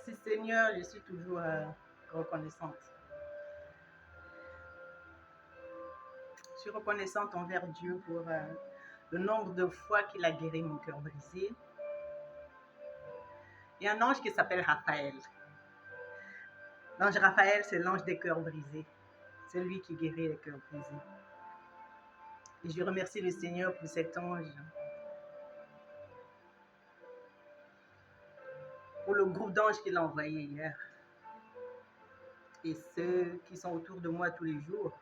Merci Seigneur, je suis toujours reconnaissante. Je suis reconnaissante envers Dieu pour le nombre de fois qu'il a guéri mon cœur brisé. Il y a un ange qui s'appelle Raphaël. L'ange Raphaël, c'est l'ange des cœurs brisés. C'est lui qui guérit les cœurs brisés. Et je remercie le Seigneur pour cet ange. Pour le groupe d'anges qu'il a envoyé hier. Et ceux qui sont autour de moi tous les jours.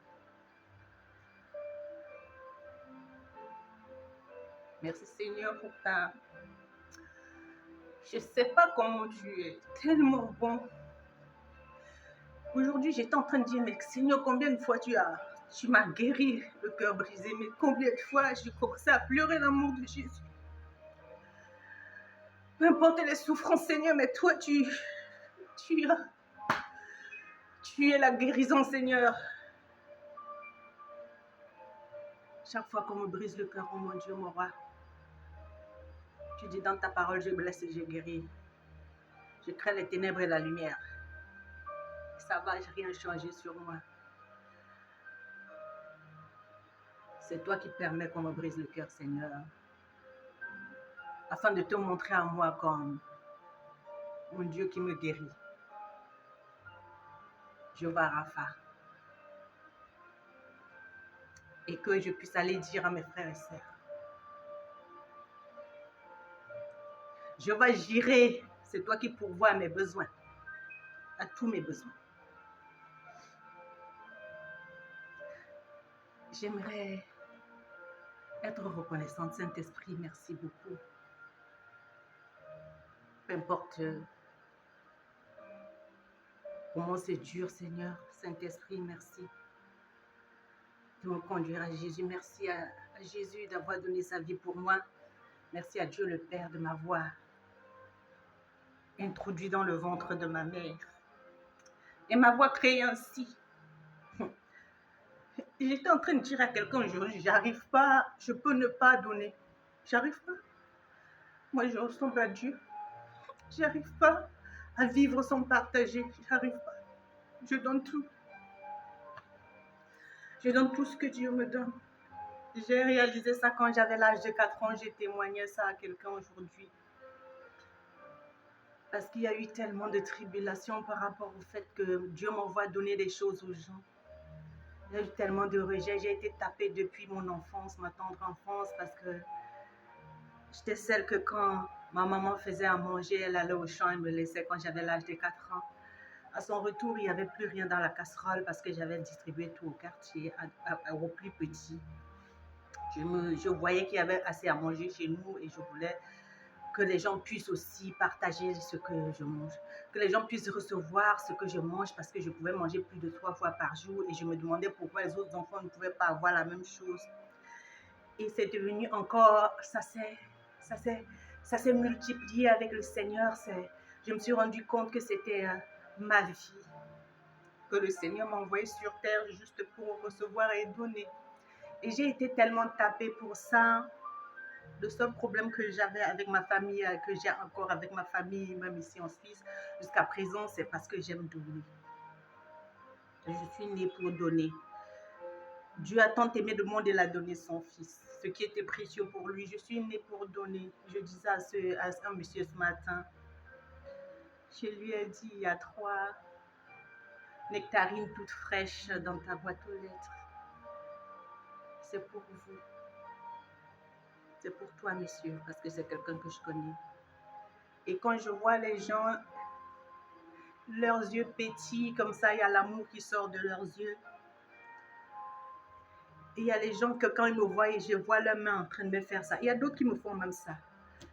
Merci Seigneur pour ta... Je ne sais pas comment tu es tellement bon. Aujourd'hui, j'étais en train de dire, mais Seigneur, combien de fois tu m'as guéri le cœur brisé, mais combien de fois j'ai commencé à pleurer l'amour de Jésus. Peu importe les souffrances, Seigneur, mais toi, tu es la guérison, Seigneur. Chaque fois qu'on me brise le cœur, oh mon Dieu, mon roi, tu dis dans ta parole, je blesse et je guéris. Je crée les ténèbres et la lumière. Ça va rien changer sur moi. C'est toi qui permets qu'on me brise le cœur, Seigneur, afin de te montrer à moi comme mon Dieu qui me guérit. Jéhovah Rapha. Et que je puisse aller dire à mes frères et sœurs, Jéhovah Jireh, c'est toi qui pourvois à mes besoins, à tous mes besoins. J'aimerais être reconnaissante, Saint-Esprit, merci beaucoup. Peu importe comment c'est dur, Seigneur, Saint-Esprit, merci de me conduire à Jésus. Merci à Jésus d'avoir donné sa vie pour moi. Merci à Dieu le Père de m'avoir introduit dans le ventre de ma mère et m'avoir créé ainsi. J'étais en train de dire à quelqu'un aujourd'hui, j'arrive pas, je peux ne pas donner. J'arrive pas. Moi, je ressemble à Dieu. J'arrive pas à vivre sans partager. J'arrive pas. Je donne tout. Je donne tout ce que Dieu me donne. J'ai réalisé ça quand j'avais l'âge de 4 ans. J'ai témoigné ça à quelqu'un aujourd'hui. Parce qu'il y a eu tellement de tribulations par rapport au fait que Dieu m'envoie donner des choses aux gens. Il y a eu tellement de rejet. J'ai été tapée depuis mon enfance, ma tendre enfance, parce que j'étais celle que quand ma maman faisait à manger, elle allait au champ et me laissait quand j'avais l'âge de 4 ans. À son retour, il n'y avait plus rien dans la casserole parce que j'avais distribué tout au quartier, aux plus petits. Je voyais qu'il y avait assez à manger chez nous et je voulais que les gens puissent aussi partager ce que je mange, que les gens puissent recevoir ce que je mange parce que je pouvais manger plus de 3 fois par jour et je me demandais pourquoi les autres enfants ne pouvaient pas avoir la même chose. Et c'est devenu encore, ça s'est multiplié avec le Seigneur. Je me suis rendu compte que c'était ma vie, que le Seigneur m'a envoyé sur terre juste pour recevoir et donner. Et j'ai été tellement tapée pour ça. Le seul problème que j'avais avec ma famille, que j'ai encore avec ma famille, même ici en Suisse, jusqu'à présent, c'est parce que j'aime donner. Je suis née pour donner. Dieu a tant aimé le monde, il a donné son fils, ce qui était précieux pour lui. Je suis née pour donner. Je disais à un monsieur ce matin, je lui ai dit, il y a 3 nectarines toutes fraîches dans ta boîte aux lettres. C'est pour vous. C'est pour toi, monsieur, parce que c'est quelqu'un que je connais. Et quand je vois les gens, leurs yeux pétillent comme ça, il y a l'amour qui sort de leurs yeux. Et il y a les gens que quand ils me voient, je vois leurs mains en train de me faire ça. Il y a d'autres qui me font même ça.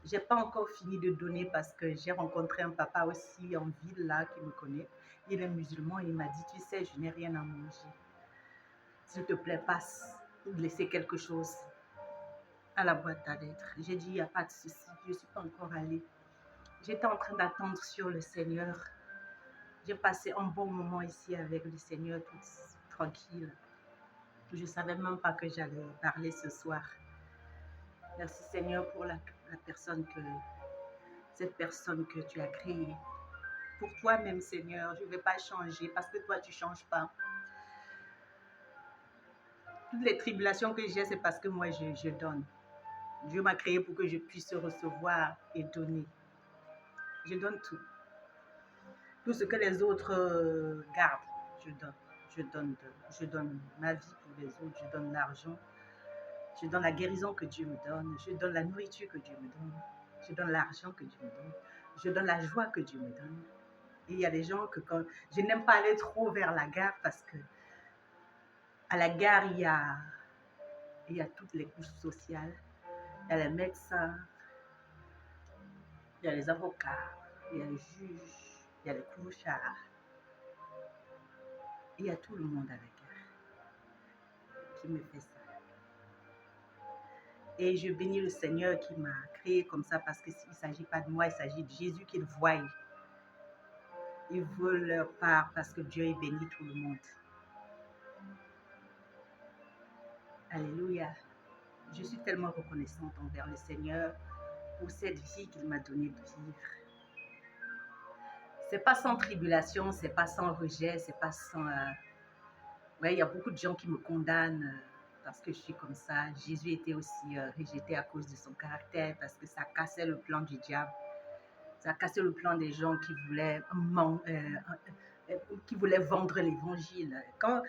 Je n'ai pas encore fini de donner parce que j'ai rencontré un papa aussi en ville là qui me connaît. Il est musulman et il m'a dit, tu sais, je n'ai rien à manger. S'il te plaît, passe pour laisser quelque chose à la boîte à lettres. J'ai dit, il n'y a pas de souci, je ne suis pas encore allée. J'étais en train d'attendre sur le Seigneur. J'ai passé un bon moment ici avec le Seigneur, tout tranquille. Je ne savais même pas que j'allais parler ce soir. Merci Seigneur pour cette personne que tu as créée. pour toi-même, Seigneur. Je ne vais pas changer parce que toi, tu ne changes pas. Toutes les tribulations que j'ai, c'est parce que moi, je donne. Dieu m'a créé pour que je puisse recevoir et donner. Je donne tout. Tout ce que les autres gardent, je donne. Je donne ma vie pour les autres. Je donne l'argent. Je donne la guérison que Dieu me donne. Je donne la nourriture que Dieu me donne. Je donne l'argent que Dieu me donne. Je donne la joie que Dieu me donne. Et il y a des gens que quand... Je n'aime pas aller trop vers la gare parce que à la gare, il y a toutes les couches sociales. Il y a les médecins, il y a les avocats, il y a les juges, il y a les clochards. Il y a tout le monde à la gare qui me fait ça. Et je bénis le Seigneur qui m'a créé comme ça parce qu'il ne s'agit pas de moi, il s'agit de Jésus qu'il voit. Ils veulent leur part parce que Dieu bénit tout le monde. Alléluia. Je suis tellement reconnaissante envers le Seigneur pour cette vie qu'il m'a donnée de vivre. C'est pas sans tribulation, c'est pas sans rejet, c'est pas sans... Ouais, il y a beaucoup de gens qui me condamnent parce que je suis comme ça. Jésus était aussi rejeté à cause de son caractère parce que ça cassait le plan du diable. Ça cassait le plan des gens qui voulaient vendre l'évangile. Quand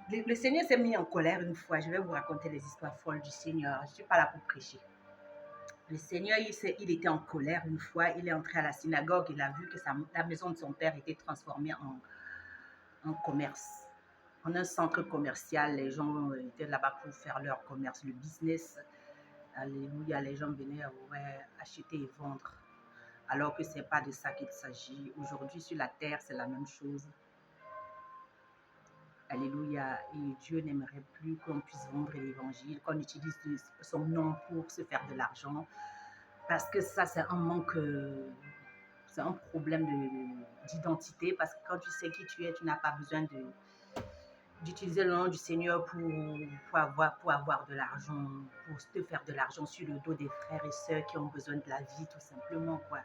le Seigneur s'est mis en colère une fois, je vais vous raconter les histoires folles du Seigneur. Je ne suis pas là pour prêcher. Le Seigneur, il était en colère une fois. Il est entré à la synagogue. Il a vu que la maison de son père était transformée en commerce, en un centre commercial. Les gens étaient là-bas pour faire leur commerce, le business. Alléluia, les gens venaient acheter et vendre. Alors que ce n'est pas de ça qu'il s'agit. Aujourd'hui, sur la terre, c'est la même chose. Alléluia. Et Dieu n'aimerait plus qu'on puisse vendre l'évangile, qu'on utilise son nom pour se faire de l'argent. Parce que ça, c'est un manque, c'est un problème d'identité. Parce que quand tu sais qui tu es, tu n'as pas besoin d'utiliser le nom du Seigneur pour avoir de l'argent, pour te faire de l'argent sur le dos des frères et sœurs qui ont besoin de la vie, tout simplement, quoi.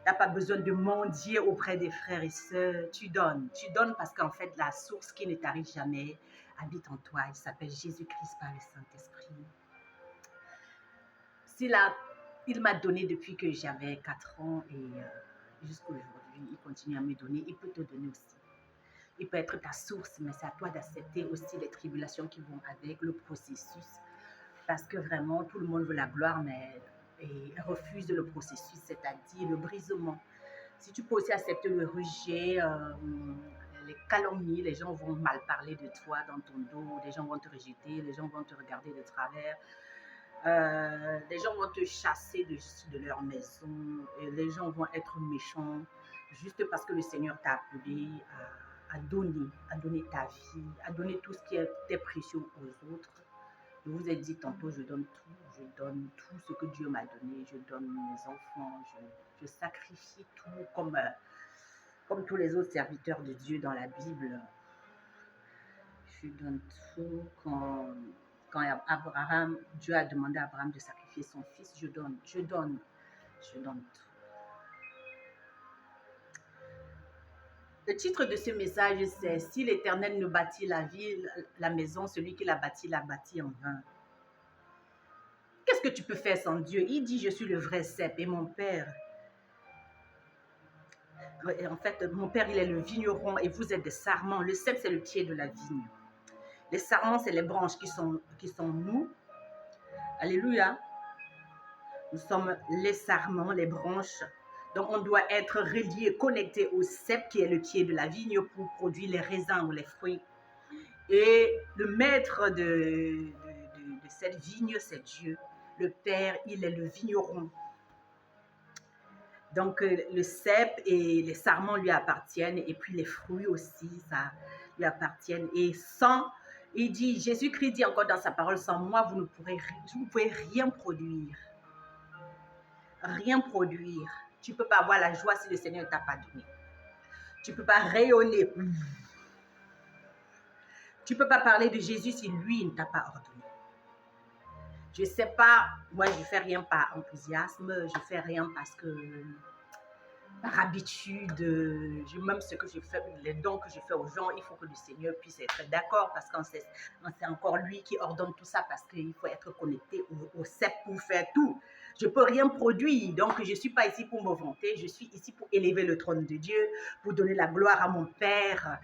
Tu n'as pas besoin de mendier auprès des frères et sœurs. Tu donnes parce qu'en fait, la source qui ne t'arrive jamais habite en toi. Il s'appelle Jésus-Christ par le Saint-Esprit. Il m'a donné depuis que j'avais 4 ans et jusqu'à aujourd'hui, il continue à me donner. Il peut te donner aussi. Il peut être ta source, mais c'est à toi d'accepter aussi les tribulations qui vont avec le processus. Parce que vraiment, tout le monde veut la gloire, mais refuse le processus, c'est-à-dire le brisement. Si tu peux aussi accepter le rejet, les calomnies, les gens vont mal parler de toi dans ton dos, les gens vont te rejeter, les gens vont te regarder de travers, les gens vont te chasser de leur maison, et les gens vont être méchants juste parce que le Seigneur t'a appelé à donner ta vie, à donner tout ce qui était précieux aux autres. Je vous ai dit tantôt, je donne tout ce que Dieu m'a donné, je donne mes enfants, je sacrifie tout comme tous les autres serviteurs de Dieu dans la Bible. Je donne tout. Quand Dieu a demandé à Abraham de sacrifier son fils, je donne tout. Le titre de ce message, c'est « Si l'Éternel ne bâtit la ville, la maison, celui qui l'a bâti en vain. » Qu'est-ce que tu peux faire sans Dieu? Il dit « Je suis le vrai cep et mon père. » En fait, mon père, il est le vigneron et vous êtes des sarments. Le cep, c'est le pied de la vigne. Les sarments, c'est les branches qui sont nous. Alléluia. Nous sommes les sarments, les branches. Donc, on doit être relié, connecté au cep qui est le pied de la vigne pour produire les raisins ou les fruits. Et le maître de cette vigne, c'est Dieu. Le Père, il est le vigneron. Donc, le cep et les sarments lui appartiennent. Et puis, les fruits aussi, ça lui appartiennent. Et il dit, Jésus-Christ dit encore dans sa parole, sans moi, vous ne pouvez rien produire. Rien produire. Tu ne peux pas avoir la joie si le Seigneur ne t'a pas donné. Tu ne peux pas rayonner. Tu ne peux pas parler de Jésus si lui ne t'a pas ordonné. Je ne sais pas, moi je ne fais rien par enthousiasme, je ne fais rien parce que par habitude, même ce que je fais, les dons que je fais aux gens, il faut que le Seigneur puisse être d'accord parce que c'est encore lui qui ordonne tout ça parce qu'il faut être connecté au CEP pour faire tout. Je ne peux rien produire, donc je ne suis pas ici pour me vanter, je suis ici pour élever le trône de Dieu, pour donner la gloire à mon Père.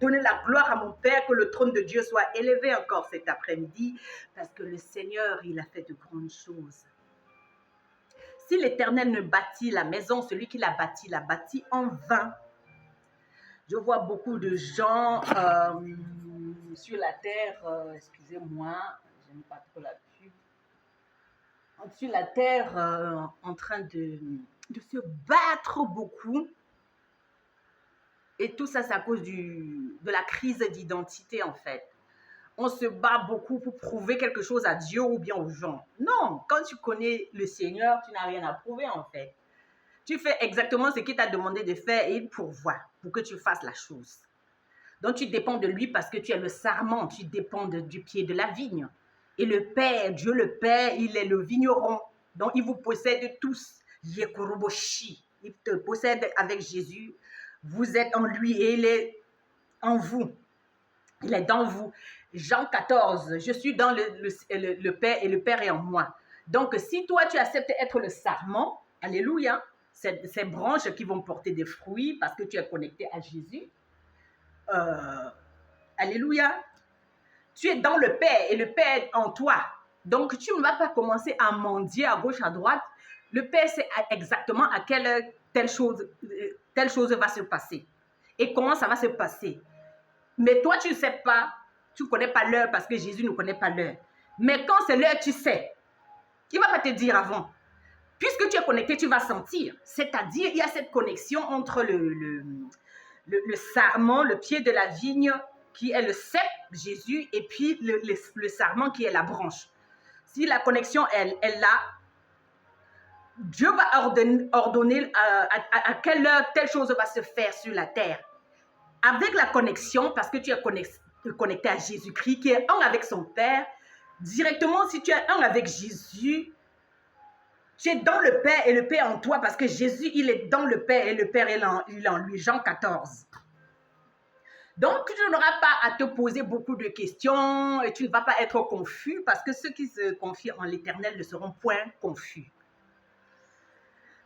Donner la gloire à mon Père, que le trône de Dieu soit élevé encore cet après-midi, parce que le Seigneur, il a fait de grandes choses. Si l'Éternel ne bâtit la maison, celui qui l'a bâti en vain. Je vois beaucoup de gens sur la terre, excusez-moi, j'aime pas trop la pub, sur la terre en train de se battre beaucoup. Et tout ça, c'est à cause de la crise d'identité, en fait. On se bat beaucoup pour prouver quelque chose à Dieu ou bien aux gens. Non, quand tu connais le Seigneur, tu n'as rien à prouver, en fait. Tu fais exactement ce qu'il t'a demandé de faire et il pourvoit pour que tu fasses la chose. Donc, tu dépends de lui parce que tu es le sarment, tu dépends du pied de la vigne. Et le Père, Dieu le Père, il est le vigneron. Donc, il vous possède tous. Yekoroboshi. Il te possède avec Jésus. Vous êtes en lui et il est en vous. Il est dans vous. Jean 14, je suis dans le Père et le Père est en moi. Donc, si toi, tu acceptes d'être le sarment, alléluia, ces branches qui vont porter des fruits parce que tu es connecté à Jésus, alléluia, tu es dans le Père et le Père est en toi. Donc, tu ne vas pas commencer à mendier à gauche, à droite. Le Père sait exactement à quelle heure telle chose va se passer et comment ça va se passer. Mais toi, tu ne sais pas, tu ne connais pas l'heure parce que Jésus ne connaît pas l'heure. Mais quand c'est l'heure, tu sais. Il ne va pas te dire avant. Puisque tu es connecté, tu vas sentir. C'est-à-dire, il y a cette connexion entre le sarment, le pied de la vigne, qui est le cep, Jésus, et puis le sarment qui est la branche. Si la connexion est là, Dieu va ordonner à quelle heure telle chose va se faire sur la terre. Avec la connexion, parce que tu es connecté à Jésus-Christ, qui est un avec son Père, directement, si tu es un avec Jésus, tu es dans le Père et le Père en toi, parce que Jésus, il est dans le Père et le Père, il est en lui. Jean 14. Donc, tu n'auras pas à te poser beaucoup de questions et tu ne vas pas être confus, parce que ceux qui se confient en l'Éternel ne seront point confus.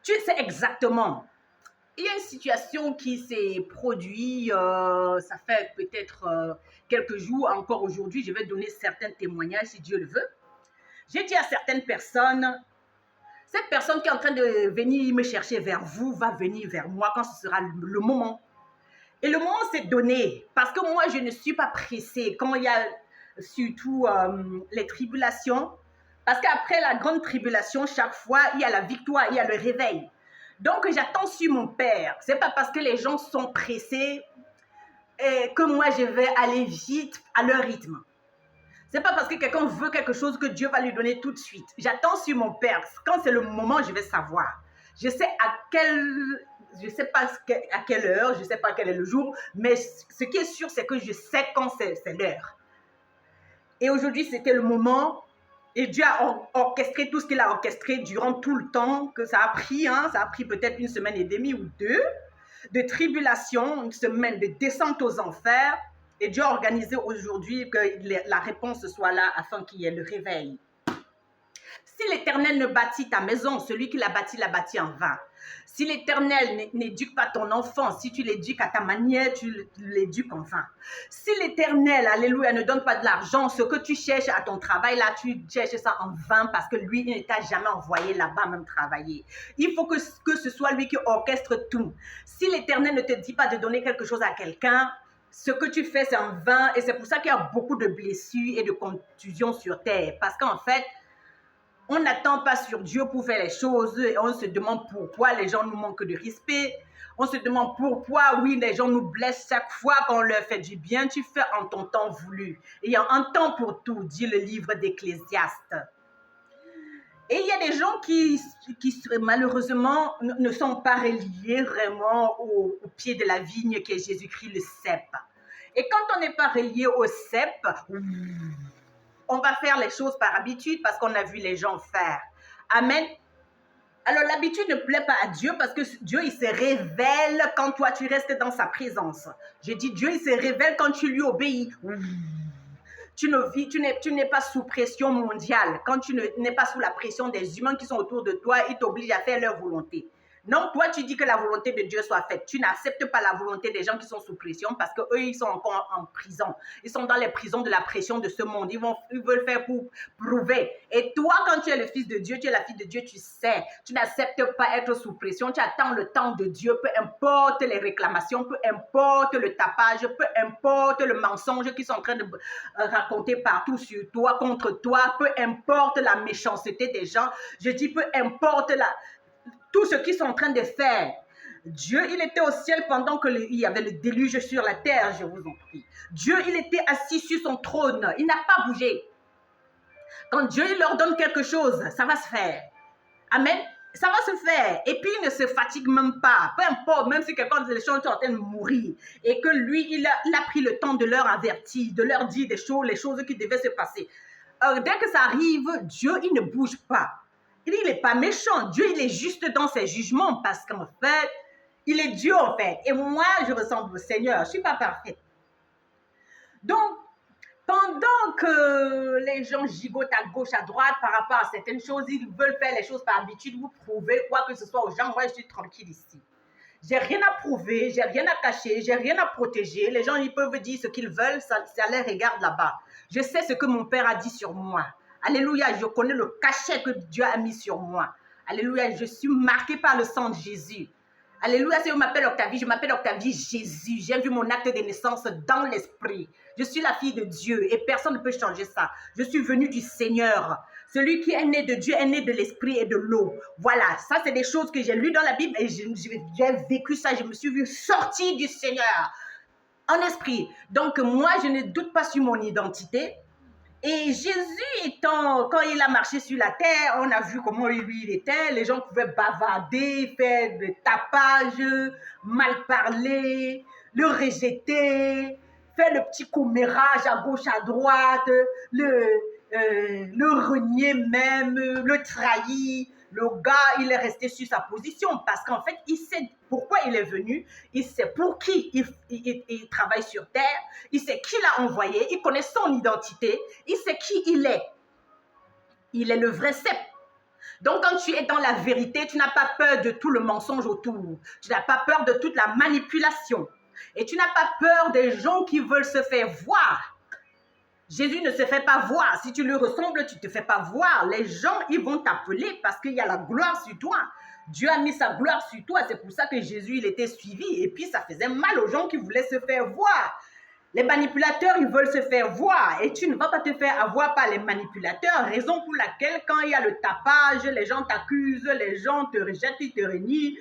Tu sais exactement. Il y a une situation qui s'est produite, ça fait peut-être quelques jours, encore aujourd'hui, je vais donner certains témoignages si Dieu le veut. J'ai dit à certaines personnes, cette personne qui est en train de venir me chercher vers vous va venir vers moi quand ce sera le moment. Et le moment s'est donné, parce que moi, je ne suis pas pressée quand il y a surtout les tribulations, parce qu'après la grande tribulation, chaque fois, il y a la victoire, il y a le réveil. Donc, j'attends sur mon Père. Ce n'est pas parce que les gens sont pressés et que moi, je vais aller vite à leur rythme. Ce n'est pas parce que quelqu'un veut quelque chose que Dieu va lui donner tout de suite. J'attends sur mon Père. Quand c'est le moment, je vais savoir. Je sais je sais pas à quelle heure, je ne sais pas quel est le jour, mais ce qui est sûr, c'est que je sais quand c'est l'heure. Et aujourd'hui, c'était le moment. Et Dieu a orchestré tout ce qu'il a orchestré durant tout le temps que ça a pris. Ça a pris peut-être 1 semaine et demie ou 2 de tribulation, 1 semaine de descente aux enfers. Et Dieu a organisé aujourd'hui que la réponse soit là afin qu'il y ait le réveil. Si l'Éternel ne bâtit ta maison, celui qui l'a bâti en vain. Si l'Éternel n'éduque pas ton enfant, si tu l'éduques à ta manière, tu l'éduques en vain. Si l'Éternel, alléluia, ne donne pas de l'argent, ce que tu cherches à ton travail, là, tu cherches ça en vain parce que lui, il ne t'a jamais envoyé là-bas même travailler. Il faut que ce soit lui qui orchestre tout. Si l'Éternel ne te dit pas de donner quelque chose à quelqu'un, ce que tu fais, c'est en vain. Et c'est pour ça qu'il y a beaucoup de blessures et de contusions sur terre. Parce qu'en fait, on n'attend pas sur Dieu pour faire les choses et on se demande pourquoi les gens nous manquent de respect. On se demande pourquoi, oui, les gens nous blessent chaque fois qu'on leur fait du bien. Tu fais en ton temps voulu. Il y a un temps pour tout, dit le livre d'Ecclésiaste. Et il y a des gens qui malheureusement ne sont pas reliés vraiment au pied de la vigne qui est Jésus-Christ, le cep. Et quand on n'est pas relié au cep, on va faire les choses par habitude parce qu'on a vu les gens faire. Amen. Alors l'habitude ne plaît pas à Dieu parce que Dieu, il se révèle quand toi, tu restes dans sa présence. Je dis Dieu, il se révèle quand tu lui obéis. Tu n'es pas sous pression mondiale. Quand tu n'es pas sous la pression des humains qui sont autour de toi, ils t'obligent à faire leur volonté. Non, toi, tu dis que la volonté de Dieu soit faite. Tu n'acceptes pas la volonté des gens qui sont sous pression parce qu'eux, ils sont encore en prison. Ils sont dans les prisons de la pression de ce monde. Ils veulent faire pour prouver. Et toi, quand tu es le fils de Dieu, tu es la fille de Dieu, tu sais. Tu n'acceptes pas être sous pression. Tu attends le temps de Dieu, peu importe les réclamations, peu importe le tapage, peu importe le mensonge qu'ils sont en train de raconter partout sur toi, contre toi, peu importe la méchanceté des gens. Je dis peu importe tout ce qu'ils sont en train de faire. Dieu, il était au ciel pendant qu'il y avait le déluge sur la terre, je vous en prie. Dieu, il était assis sur son trône. Il n'a pas bougé. Quand Dieu, il leur donne quelque chose, ça va se faire. Amen. Ça va se faire. Et puis, il ne se fatigue même pas. Peu importe, même si quelqu'un, les gens sont en train de mourir. Et que lui, il a pris le temps de leur avertir, de leur dire des choses, les choses qui devaient se passer. Dès que ça arrive, Dieu, il ne bouge pas. Il n'est pas méchant. Dieu, il est juste dans ses jugements parce qu'en fait, il est Dieu en fait. Et moi, je ressemble au Seigneur. Je ne suis pas parfaite. Donc, pendant que les gens gigotent à gauche, à droite par rapport à certaines choses, ils veulent faire les choses par habitude, vous prouver quoi que ce soit aux gens. Moi, je suis tranquille ici. J'ai rien à prouver, j'ai rien à cacher, j'ai rien à protéger. Les gens, ils peuvent dire ce qu'ils veulent, ça les regarde là-bas. Je sais ce que mon Père a dit sur moi. Alléluia, je connais le cachet que Dieu a mis sur moi. Alléluia, je suis marquée par le sang de Jésus. Alléluia, si je m'appelle Octavie, je m'appelle Octavie Jésus. J'ai vu mon acte de naissance dans l'esprit. Je suis la fille de Dieu et personne ne peut changer ça. Je suis venue du Seigneur. Celui qui est né de Dieu est né de l'esprit et de l'eau. Voilà, ça c'est des choses que j'ai lues dans la Bible et j'ai vécu ça. Je me suis vue sortir du Seigneur en esprit. Donc moi, je ne doute pas sur mon identité. Et Jésus étant, quand il a marché sur la terre, on a vu comment lui il était. Les gens pouvaient bavarder, faire des tapages, mal parler, le rejeter, faire le petit commérage à gauche, à droite, le renier même, le trahir. Le gars, il est resté sur sa position parce qu'en fait, il sait pourquoi il est venu, il sait pour qui il travaille sur terre, il sait qui l'a envoyé, il connaît son identité, il sait qui il est. Il est le vrai cep. Donc, quand tu es dans la vérité, tu n'as pas peur de tout le mensonge autour. Tu n'as pas peur de toute la manipulation. Et tu n'as pas peur des gens qui veulent se faire voir. Jésus ne se fait pas voir. Si tu lui ressembles, tu ne te fais pas voir. Les gens, ils vont t'appeler parce qu'il y a la gloire sur toi. Dieu a mis sa gloire sur toi. C'est pour ça que Jésus, il était suivi. Et puis, ça faisait mal aux gens qui voulaient se faire voir. Les manipulateurs, ils veulent se faire voir. Et tu ne vas pas te faire avoir par les manipulateurs. Raison pour laquelle, quand il y a le tapage, les gens t'accusent, les gens te rejettent, ils te renient.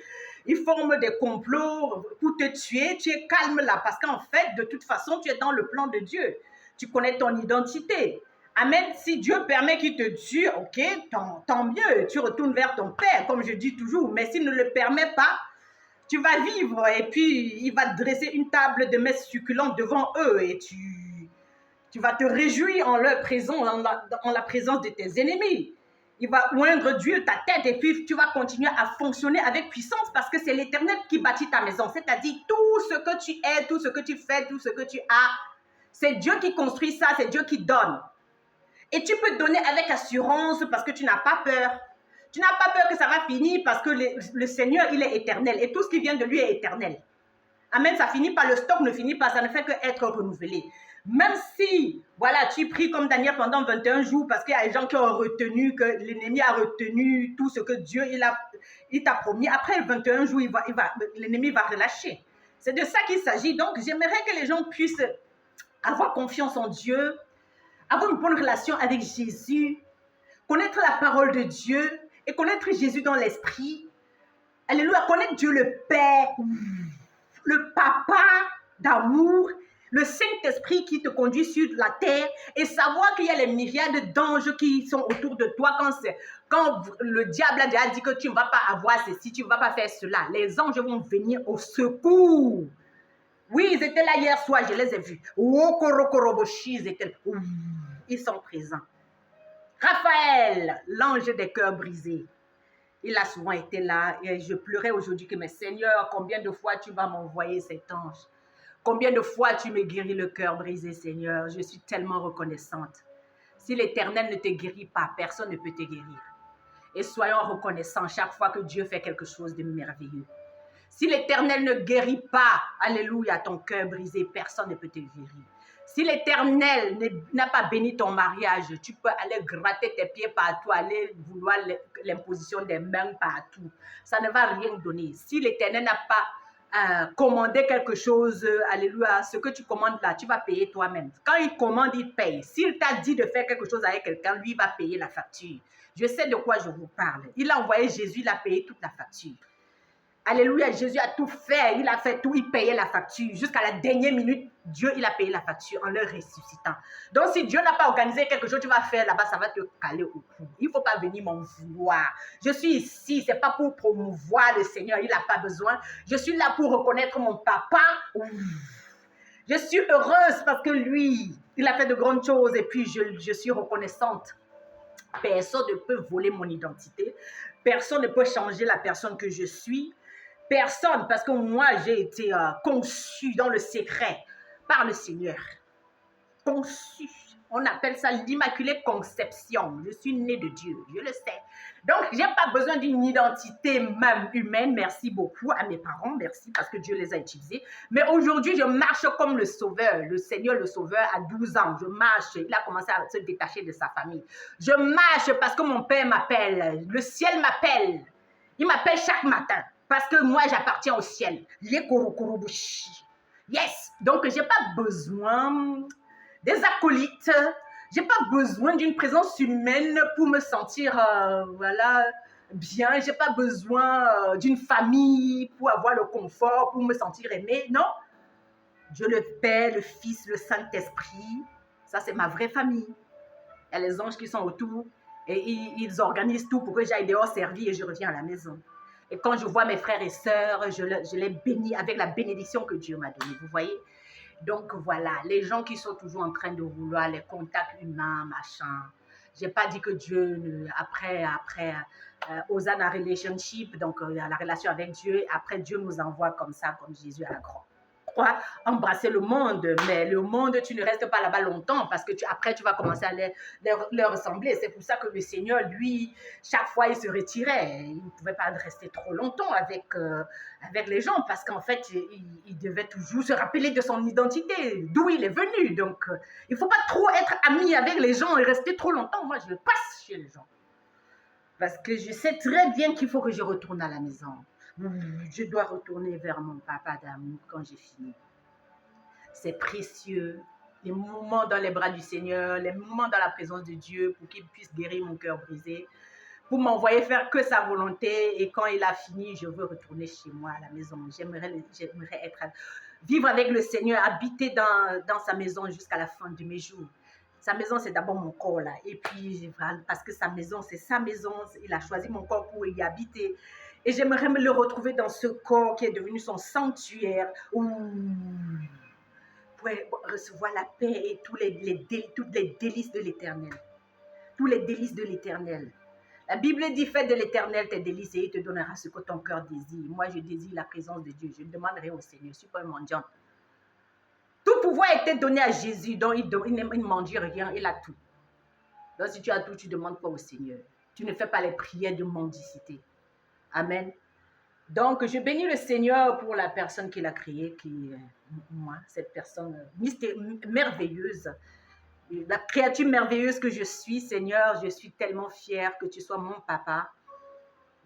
Ils forment des complots pour te tuer. Tu es calme là parce qu'en fait, de toute façon, tu es dans le plan de Dieu. Tu connais ton identité. Amen. Si Dieu permet qu'il te tue, ok, tant mieux. Tu retournes vers ton Père, comme je dis toujours. Mais s'il ne le permet pas, tu vas vivre et puis il va te dresser une table de mets succulents devant eux et tu vas te réjouir en leur présence, en la présence de tes ennemis. Il va oindre Dieu ta tête et puis tu vas continuer à fonctionner avec puissance parce que c'est l'Éternel qui bâtit ta maison. C'est-à-dire tout ce que tu es, tout ce que tu fais, tout ce que tu as, c'est Dieu qui construit ça, c'est Dieu qui donne. Et tu peux donner avec assurance parce que tu n'as pas peur. Tu n'as pas peur que ça va finir parce que le Seigneur, il est éternel. Et tout ce qui vient de lui est éternel. Amen, ça finit pas, le stock ne finit pas, ça ne fait qu'être renouvelé. Même si, voilà, tu pries comme Daniel pendant 21 jours parce qu'il y a des gens qui ont retenu, que l'ennemi a retenu tout ce que Dieu, il t'a promis. Après 21 jours, l'ennemi va relâcher. C'est de ça qu'il s'agit. Donc, j'aimerais que les gens puissent avoir confiance en Dieu, avoir une bonne relation avec Jésus, connaître la parole de Dieu et connaître Jésus dans l'esprit. Alléluia, connaître Dieu le Père, le Papa d'amour, le Saint-Esprit qui te conduit sur la terre et savoir qu'il y a les myriades d'anges qui sont autour de toi quand le diable a déjà dit que tu ne vas pas avoir ceci, tu ne vas pas faire cela. Les anges vont venir au secours. Oui, ils étaient là hier soir, je les ai vus. Ils sont présents. Raphaël, l'ange des cœurs brisés. Il a souvent été là et je pleurais aujourd'hui que, mais Seigneur, combien de fois tu vas m'envoyer cet ange? Combien de fois tu me guéris le cœur brisé, Seigneur? Je suis tellement reconnaissante. Si l'Éternel ne te guérit pas, personne ne peut te guérir. Et soyons reconnaissants chaque fois que Dieu fait quelque chose de merveilleux. Si l'Éternel ne guérit pas, alléluia, ton cœur brisé, personne ne peut te guérir. Si l'Éternel n'a pas béni ton mariage, tu peux aller gratter tes pieds partout, aller vouloir l'imposition des mains partout. Ça ne va rien donner. Si l'Éternel n'a pas commandé quelque chose, alléluia, ce que tu commandes là, tu vas payer toi-même. Quand il commande, il paye. S'il t'a dit de faire quelque chose avec quelqu'un, lui va payer la facture. Je sais de quoi je vous parle. Il a envoyé Jésus, il a payé toute la facture. Alléluia, Jésus a tout fait, il a fait tout, il payait la facture. Jusqu'à la dernière minute, Dieu, il a payé la facture en le ressuscitant. Donc, si Dieu n'a pas organisé quelque chose, tu vas faire là-bas, ça va te caler au cou. Il ne faut pas venir m'en vouloir. Je suis ici, ce n'est pas pour promouvoir le Seigneur, il n'a pas besoin. Je suis là pour reconnaître mon papa. Je suis heureuse parce que lui, il a fait de grandes choses et puis je suis reconnaissante. Personne ne peut voler mon identité. Personne ne peut changer la personne que je suis. Personne, parce que moi, j'ai été conçue dans le secret par le Seigneur. Conçue. On appelle ça l'immaculée conception. Je suis née de Dieu, je le sais. Donc, je n'ai pas besoin d'une identité même humaine. Merci beaucoup à mes parents. Merci parce que Dieu les a utilisés. Mais aujourd'hui, je marche comme le Sauveur. Le Seigneur, le Sauveur, à 12 ans. Je marche. Il a commencé à se détacher de sa famille. Je marche parce que mon Père m'appelle. Le ciel m'appelle. Il m'appelle chaque matin. Parce que moi, j'appartiens au ciel. Les korokurubushi. Yes. Donc, je n'ai pas besoin des acolytes. Je n'ai pas besoin d'une présence humaine pour me sentir voilà, bien. Je n'ai pas besoin d'une famille pour avoir le confort, pour me sentir aimé. Non. Dieu le Père, le Fils, le Saint-Esprit. Ça, c'est ma vraie famille. Il y a les anges qui sont autour et ils organisent tout pour que j'aille dehors servir et je reviens à la maison. Et quand je vois mes frères et sœurs, je les bénis avec la bénédiction que Dieu m'a donnée. Vous voyez? Donc voilà, les gens qui sont toujours en train de vouloir les contacts humains, machin. Je n'ai pas dit que Dieu, après Hosanna Relationship, donc la relation avec Dieu, après Dieu nous envoie comme ça, comme Jésus à la croix. Embrasser le monde, mais le monde, tu ne restes pas là-bas longtemps parce que après, tu vas commencer à leur ressembler. C'est pour ça que le Seigneur, lui, chaque fois, il se retirait. Il ne pouvait pas rester trop longtemps avec les gens parce qu'en fait, il devait toujours se rappeler de son identité, d'où il est venu. Donc, il ne faut pas trop être ami avec les gens et rester trop longtemps. Moi, je passe chez les gens parce que je sais très bien qu'il faut que je retourne à la maison. Je dois retourner vers mon papa d'amour quand j'ai fini. C'est précieux. Les moments dans les bras du Seigneur, les moments dans la présence de Dieu pour qu'il puisse guérir mon cœur brisé, pour m'envoyer faire que sa volonté. Et quand il a fini, je veux retourner chez moi à la maison. J'aimerais vivre avec le Seigneur, habiter dans sa maison jusqu'à la fin de mes jours. Sa maison, c'est d'abord mon corps là. Et puis, parce que sa maison, c'est sa maison. Il a choisi mon corps pour y habiter. Et j'aimerais me le retrouver dans ce corps qui est devenu son sanctuaire, pour recevoir la paix et toutes les délices de l'Éternel. Tous les délices de l'Éternel. La Bible dit, fais de l'Éternel tes délices et il te donnera ce que ton cœur désire. Moi, je désire la présence de Dieu. Je demanderai au Seigneur. Je ne suis pas un mendiant. Tout pouvoir a été donné à Jésus, donc il ne mendie rien, il a tout. Donc, si tu as tout, tu ne demandes pas au Seigneur. Tu ne fais pas les prières de mendicité. Amen. Donc, je bénis le Seigneur pour la personne qu'il a créée, qui est moi, cette personne merveilleuse. La créature merveilleuse que je suis, Seigneur, je suis tellement fière que tu sois mon papa.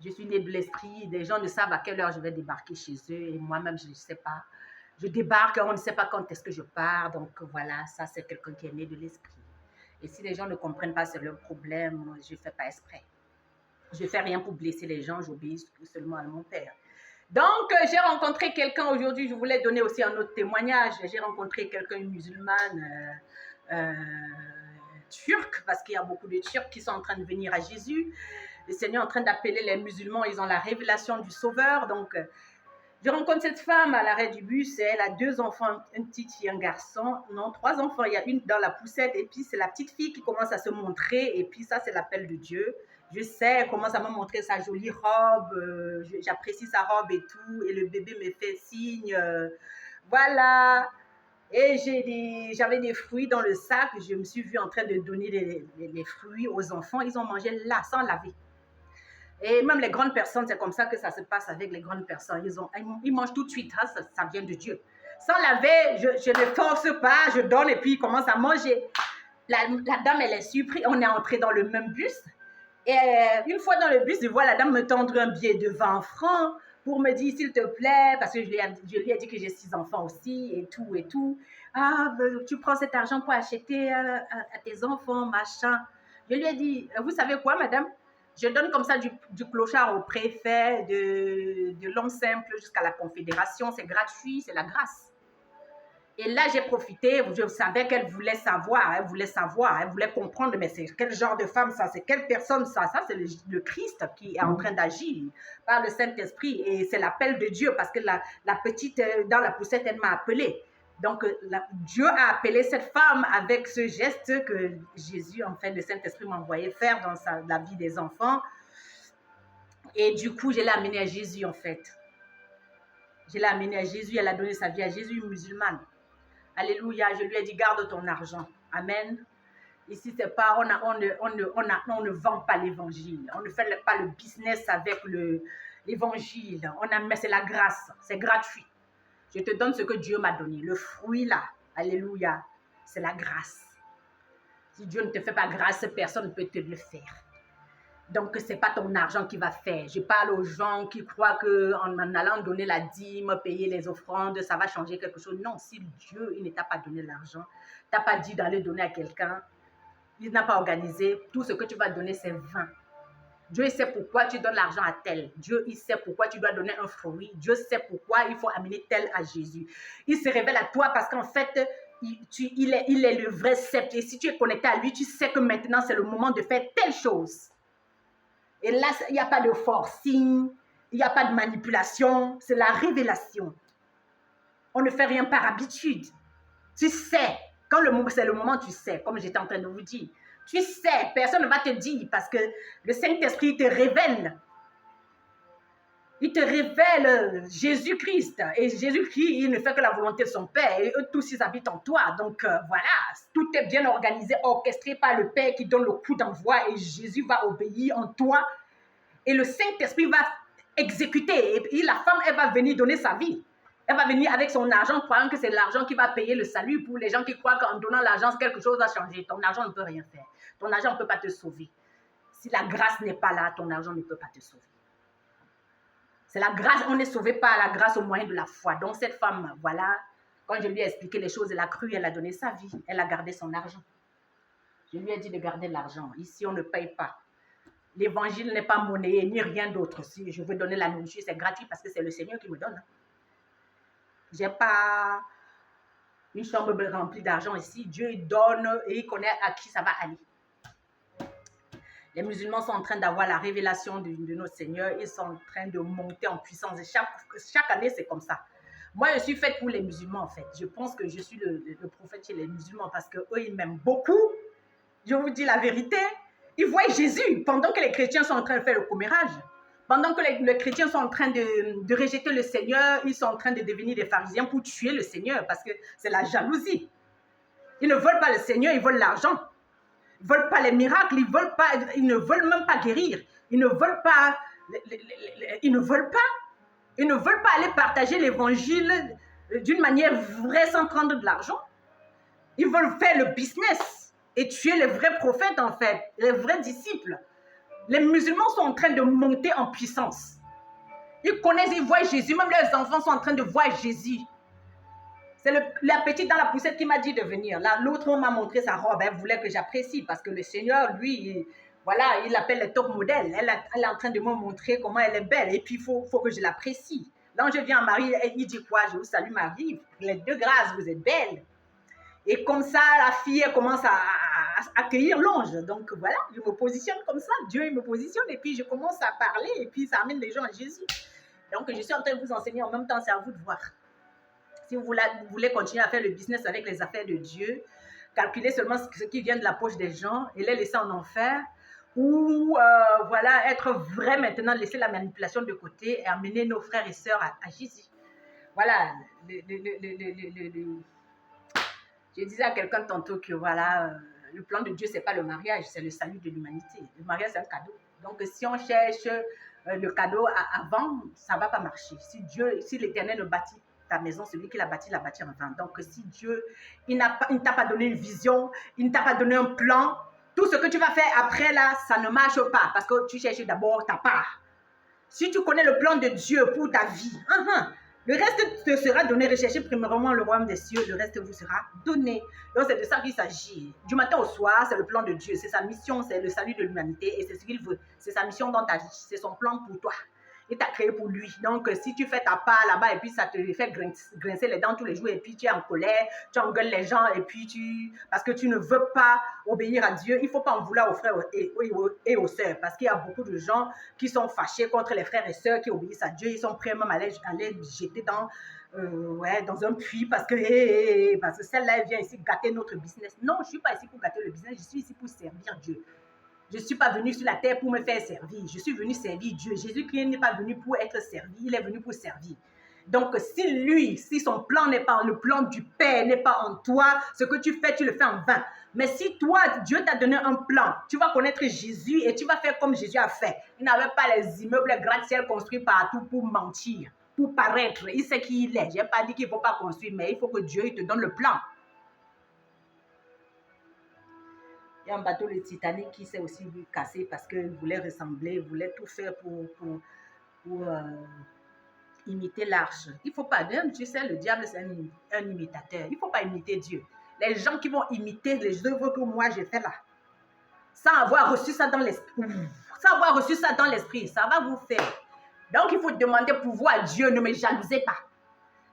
Je suis née de l'esprit. Des gens ne savent à quelle heure je vais débarquer chez eux et moi-même, je ne sais pas. Je débarque, on ne sait pas quand est-ce que je pars. Donc, voilà, ça, c'est quelqu'un qui est né de l'esprit. Et si les gens ne comprennent pas, c'est leur problème. Je ne fais pas exprès. Je ne fais rien pour blesser les gens, j'obéis seulement à mon Père. Donc, j'ai rencontré quelqu'un aujourd'hui, je voulais donner aussi un autre témoignage. J'ai rencontré quelqu'un, une musulmane turque, parce qu'il y a beaucoup de Turcs qui sont en train de venir à Jésus. Le Seigneur est en train d'appeler les musulmans, ils ont la révélation du Sauveur. Donc, je rencontre cette femme à l'arrêt du bus, et elle a 2 enfants, une petite fille, un garçon. Non, 3 enfants, il y a une dans la poussette, et puis c'est la petite fille qui commence à se montrer, et puis ça, c'est l'appel de Dieu. Je sais comment ça m'a montré sa jolie robe. J'apprécie sa robe et tout. Et le bébé me fait signe. Voilà. Et j'avais des fruits dans le sac. Je me suis vue en train de donner les fruits aux enfants. Ils ont mangé là, sans laver. Et même les grandes personnes, c'est comme ça que ça se passe avec les grandes personnes. Ils mangent tout de suite. Hein, ça vient de Dieu. Sans laver, je ne force pas. Je donne et puis ils commencent à manger. La dame, elle est surprise. On est entré dans le même bus. Et une fois dans le bus, je vois la dame me tendre un billet de 20 francs pour me dire, s'il te plaît, parce que je lui ai dit que j'ai 6 enfants aussi, et tout, et tout. Ah, tu prends cet argent pour acheter à tes enfants, machin. Je lui ai dit, vous savez quoi, madame? Je donne comme ça du clochard au préfet, de l'homme simple jusqu'à la confédération. C'est gratuit, c'est la grâce. Et là, j'ai profité, je savais qu'elle voulait savoir, elle voulait comprendre, mais c'est quel genre de femme ça, c'est quelle personne ça? Ça, c'est le Christ qui est en train d'agir par le Saint-Esprit. Et c'est l'appel de Dieu parce que la petite, dans la poussette, elle m'a appelée. Donc, Dieu a appelé cette femme avec ce geste que Jésus, en fait, le Saint-Esprit m'a envoyé faire dans la vie des enfants. Et du coup, je l'ai amenée à Jésus, en fait. Je l'ai amenée à Jésus, elle a donné sa vie à Jésus, une musulmane. Alléluia, je lui ai dit, garde ton argent. Amen. Ici, c'est pas, on ne vend pas l'évangile. On ne fait pas le business avec l'évangile. Mais c'est la grâce, c'est gratuit. Je te donne ce que Dieu m'a donné. Le fruit là, alléluia, c'est la grâce. Si Dieu ne te fait pas grâce, personne ne peut te le faire. Donc, ce n'est pas ton argent qui va faire. Je parle aux gens qui croient qu'en allant donner la dîme, payer les offrandes, ça va changer quelque chose. Non, si Dieu il ne t'a pas donné l'argent, il ne t'a pas dit d'aller donner à quelqu'un, il n'a pas organisé, tout ce que tu vas donner, c'est vain. Dieu il sait pourquoi tu donnes l'argent à tel. Dieu il sait pourquoi tu dois donner un fruit. Dieu sait pourquoi il faut amener tel à Jésus. Il se révèle à toi parce qu'en fait, il est le vrai sceptre. Et si tu es connecté à lui, tu sais que maintenant, c'est le moment de faire telle chose. Et là, il n'y a pas de forcing, il n'y a pas de manipulation, c'est la révélation. On ne fait rien par habitude. Tu sais, quand c'est le moment, tu sais, comme j'étais en train de vous dire. Tu sais, personne ne va te dire parce que le Saint-Esprit te révèle. Il te révèle Jésus-Christ. Et Jésus-Christ, il ne fait que la volonté de son Père. Et eux tous, ils habitent en toi. Donc voilà, tout est bien organisé, orchestré par le Père qui donne le coup d'envoi. Et Jésus va obéir en toi. Et le Saint-Esprit va exécuter. Et puis la femme, elle va venir donner sa vie. Elle va venir avec son argent, croyant que c'est l'argent qui va payer le salut pour les gens qui croient qu'en donnant l'argent, quelque chose va changer. Ton argent ne peut rien faire. Ton argent ne peut pas te sauver. Si la grâce n'est pas là, ton argent ne peut pas te sauver. C'est la grâce, on est sauvé par la grâce au moyen de la foi. Donc cette femme, voilà, quand je lui ai expliqué les choses, elle a cru, elle a donné sa vie, elle a gardé son argent. Je lui ai dit de garder l'argent. Ici, on ne paye pas. L'évangile n'est pas monnayé, ni rien d'autre. Si je veux donner la nourriture, c'est gratuit parce que c'est le Seigneur qui me donne. Je n'ai pas une chambre remplie d'argent ici. Dieu il donne et il connaît à qui ça va aller. Les musulmans sont en train d'avoir la révélation de notre Seigneur. Ils sont en train de monter en puissance. Et chaque année, c'est comme ça. Moi, je suis faite pour les musulmans, en fait. Je pense que je suis le prophète chez les musulmans parce qu'eux, ils m'aiment beaucoup. Je vous dis la vérité. Ils voient Jésus pendant que les chrétiens sont en train de faire le commérage. Pendant que les chrétiens sont en train de rejeter le Seigneur, ils sont en train de devenir des pharisiens pour tuer le Seigneur parce que c'est la jalousie. Ils ne veulent pas le Seigneur, ils veulent l'argent. Ils ne veulent pas les miracles, ils ne veulent même pas guérir. Ils ne veulent pas aller partager l'évangile d'une manière vraie sans prendre de l'argent. Ils veulent faire le business et tuer les vrais prophètes en fait, les vrais disciples. Les musulmans sont en train de monter en puissance. Ils connaissent, ils voient Jésus, même leurs enfants sont en train de voir Jésus. C'est la petite dans la poussette qui m'a dit de venir. L'autre m'a montré sa robe. Elle voulait que j'apprécie parce que le Seigneur, lui, voilà, il appelle les top modèles. Elle est en train de me montrer comment elle est belle. Et puis, il faut que je l'apprécie. L'ange vient à Marie et il dit quoi? Je vous salue Marie. Les deux grâces, vous êtes belle. Et comme ça, la fille, elle commence à accueillir l'ange. Donc voilà, je me positionne comme ça. Dieu, il me positionne. Et puis, je commence à parler. Et puis, ça amène les gens à Jésus. Donc, je suis en train de vous enseigner en même temps. C'est à vous de voir. Si vous voulez continuer à faire le business avec les affaires de Dieu, calculez seulement ce qui vient de la poche des gens et les laisser en enfer, ou voilà, être vrai maintenant, laisser la manipulation de côté et amener nos frères et sœurs à Jésus. Voilà, je disais à quelqu'un tantôt que voilà, le plan de Dieu, c'est pas le mariage, c'est le salut de l'humanité. Le mariage, c'est un cadeau. Donc, si on cherche le cadeau avant, ça va pas marcher. Si l'Éternel ne bâtit ta maison, celui qui l'a bâti en vain. Donc, si Dieu, il ne t'a pas donné une vision, il ne t'a pas donné un plan, tout ce que tu vas faire après là, ça ne marche pas parce que tu cherches d'abord ta part. Si tu connais le plan de Dieu pour ta vie, le reste te sera donné. Recherchez premièrement le royaume des cieux, le reste vous sera donné. Donc c'est de ça qu'il s'agit. Du matin au soir, c'est le plan de Dieu, c'est sa mission, c'est le salut de l'humanité et c'est ce qu'il veut. C'est sa mission dans ta vie, c'est son plan pour toi. Il t'a créé pour lui. Donc, si tu fais ta part là-bas et puis ça te fait grincer les dents tous les jours et puis tu es en colère, tu engueules les gens et puis parce que tu ne veux pas obéir à Dieu, il ne faut pas en vouloir aux frères et aux sœurs parce qu'il y a beaucoup de gens qui sont fâchés contre les frères et sœurs qui obéissent à Dieu. Ils sont prêts même à les jeter dans un puits parce que celle-là, elle vient ici gâter notre business. Non, je ne suis pas ici pour gâter le business, je suis ici pour servir Dieu. Je ne suis pas venu sur la terre pour me faire servir. Je suis venu servir Dieu. Jésus-Christ n'est pas venu pour être servi. Il est venu pour servir. Donc, si son plan n'est pas, le plan du Père n'est pas en toi, ce que tu fais, tu le fais en vain. Mais si toi, Dieu t'a donné un plan, tu vas connaître Jésus et tu vas faire comme Jésus a fait. Il n'avait pas les immeubles gratte-ciel construits partout pour mentir, pour paraître. Il sait qui il est. Je n'ai pas dit qu'il ne faut pas construire, mais il faut que Dieu il te donne le plan. Il y a un bateau, le Titanic, qui s'est aussi cassé parce qu'il voulait ressembler, voulait tout faire pour imiter l'arche. Il ne faut pas, tu sais, le diable, c'est un imitateur. Il ne faut pas imiter Dieu. Les gens qui vont imiter les œuvres que moi j'ai fait là, sans avoir reçu ça dans l'esprit, ça va vous faire. Donc, il faut demander pouvoir à Dieu, ne me jalousez pas.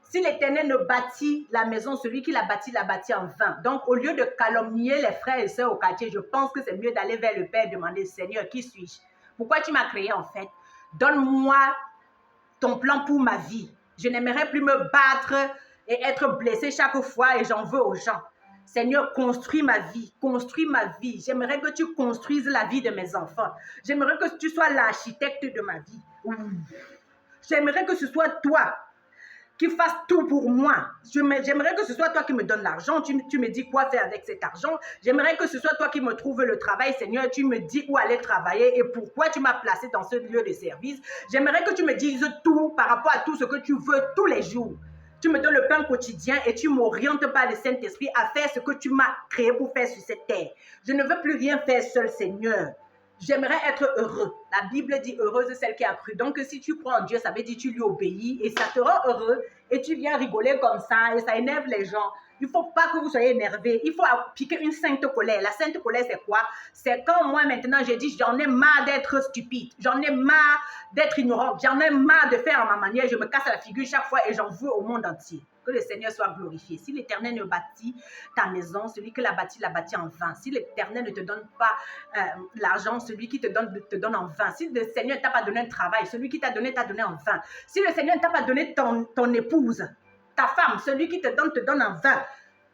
Si l'Éternel ne bâtit la maison, celui qui l'a bâti en vain. Donc, au lieu de calomnier les frères et sœurs au quartier, je pense que c'est mieux d'aller vers le Père et demander, Seigneur, qui suis-je? Pourquoi tu m'as créé en fait? Donne-moi ton plan pour ma vie. Je n'aimerais plus me battre et être blessé chaque fois et j'en veux aux gens. Seigneur, construis ma vie, construis ma vie. J'aimerais que tu construises la vie de mes enfants. J'aimerais que tu sois l'architecte de ma vie. J'aimerais que ce soit toi qui fasse tout pour moi. J'aimerais que ce soit toi qui me donnes l'argent. Tu me dis quoi faire avec cet argent. J'aimerais que ce soit toi qui me trouves le travail, Seigneur. Tu me dis où aller travailler et pourquoi tu m'as placé dans ce lieu de service. J'aimerais que tu me dises tout par rapport à tout ce que tu veux tous les jours. Tu me donnes le pain quotidien et tu m'orientes par le Saint-Esprit à faire ce que tu m'as créé pour faire sur cette terre. Je ne veux plus rien faire seul, Seigneur. J'aimerais être heureux. La Bible dit heureuse celle qui a cru. Donc, si tu crois en Dieu, ça veut dire que tu lui obéis et ça te rend heureux et tu viens rigoler comme ça et ça énerve les gens. Il ne faut pas que vous soyez énervés. Il faut appliquer une sainte colère. La sainte colère, c'est quoi? C'est quand moi, maintenant, j'ai dit, j'en ai marre d'être stupide. J'en ai marre d'être ignorante. J'en ai marre de faire à ma manière. Je me casse la figure chaque fois et j'en veux au monde entier. Que le Seigneur soit glorifié. Si l'Éternel ne bâtit ta maison, celui qui l'a bâti en vain. Si l'Éternel ne te donne pas l'argent, celui qui te donne en vain. Si le Seigneur ne t'a pas donné un travail, celui qui t'a donné en vain. Si le Seigneur ne t'a pas donné ton épouse, ta femme, celui qui te donne en vain.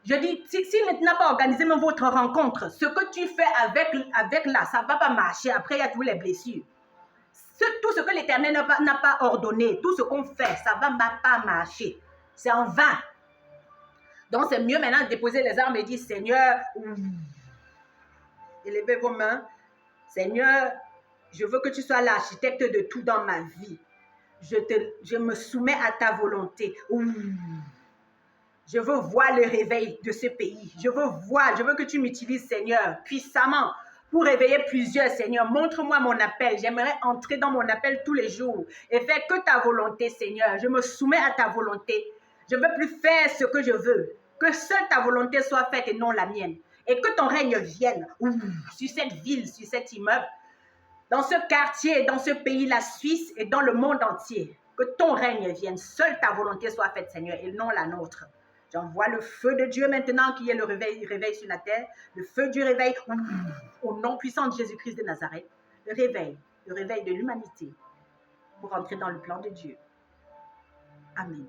Je dis, s'il n'a pas organisé même votre rencontre, ce que tu fais avec là, ça ne va pas marcher. Après, il y a toutes les blessures. Tout ce que l'Éternel n'a pas ordonné, tout ce qu'on fait, ça ne va pas marcher. C'est en vain. Donc, c'est mieux maintenant de déposer les armes et dire, Seigneur, élevez vos mains. Seigneur, je veux que tu sois l'architecte de tout dans ma vie. Je me soumets à ta volonté. Je veux voir le réveil de ce pays. Je veux que tu m'utilises, Seigneur, puissamment pour réveiller plusieurs, Seigneur. Montre-moi mon appel. J'aimerais entrer dans mon appel tous les jours et faire que ta volonté, Seigneur. Je me soumets à ta volonté. Je ne veux plus faire ce que je veux. Que seule ta volonté soit faite et non la mienne. Et que ton règne vienne sur cette ville, sur cet immeuble, dans ce quartier, dans ce pays, la Suisse et dans le monde entier. Que ton règne vienne. Seule ta volonté soit faite, Seigneur, et non la nôtre. J'envoie le feu de Dieu maintenant qui est le réveil sur la terre. Le feu du réveil au nom puissant de Jésus-Christ de Nazareth. Le réveil de l'humanité pour entrer dans le plan de Dieu. Amen.